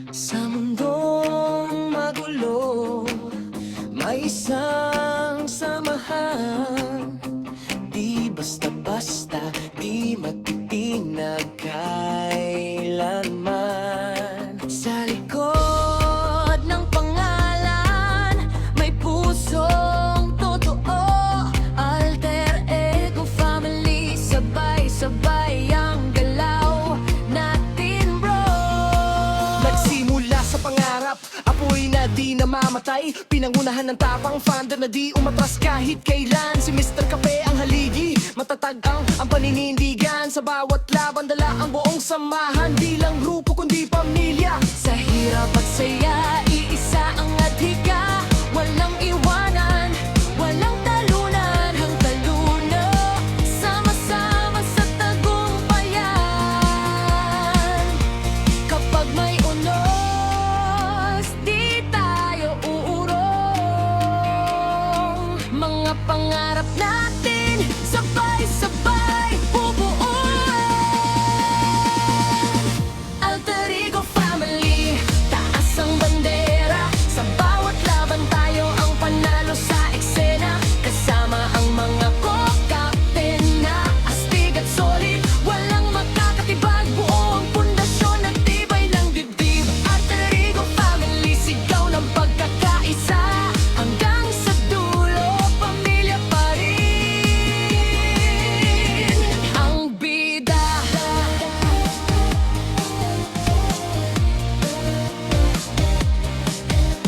Sa mundong magulo, may isang samahan. Di basta-basta, di magtitinag kailanman. Sa likod ng pangalan, may pusong totoo. Alter ego family, sabay-sabay ang galaw natin, bro. Nagsimula sa pangarap, apoy na di namamatay. Pinangunahan ng tapang founder na di umatras kahit kailan. Si Mr. Kape ang haligi, matatag ang paninindigan. Sa bawat laban dala ang buong samahan. Di lang grupo kundi pamilya. Sa hirap at saya, iisa ang adhika. Walang iwanan, walang talunan, hang taluno. Sama-sama sa tagumpayan. Kapag may unos, di tayo uurong. Mga pangarap natin, sabay-sabay bubuuin. Alter ego family, taas ang bandera. Sa bawat laban tayo ang panalo sa eksena. Kasama ang mga co-captain na astig at solid. Walang makakatibag, buo ang pundasyon at tibay ng dibdib. Alter ego family, sigaw ng pagkakaisa. Hanggang sa dulo, pamilya pa rin ang bida.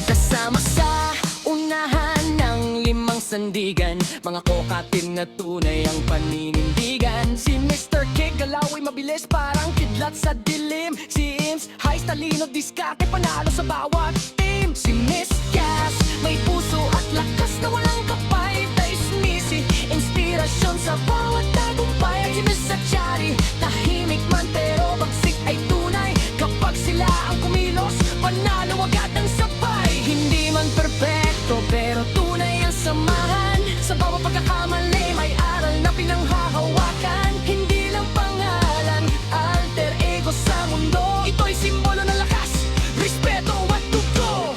Kasama sa unahan ng limang sandigan, mga kokatin na tunay ang paninindigan. Si Mr. K galaway mabilis parang kidlat sa dilim. Si Ims Heist talino diskarte panalo sa bawat team. Si Miss Cass may puso at lakas na walang kapay. Tais misi, inspirasyon sa bawat tagumpay. At si Miss Achari tahimik man pero bagsik ay tunay. Kapag sila ang kumilos, panalo agad ng sabay. Hindi man perpekto pero tunay ang samahan. Sa bawat pagkakamali may aral na pinanghahawakan. Hindi lang pangalan, alter ego sa mundo. Ito'y simbolo ng lakas, respeto at tugo.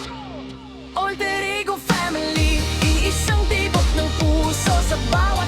Alter ego family, iisang tibok ng puso sa bawat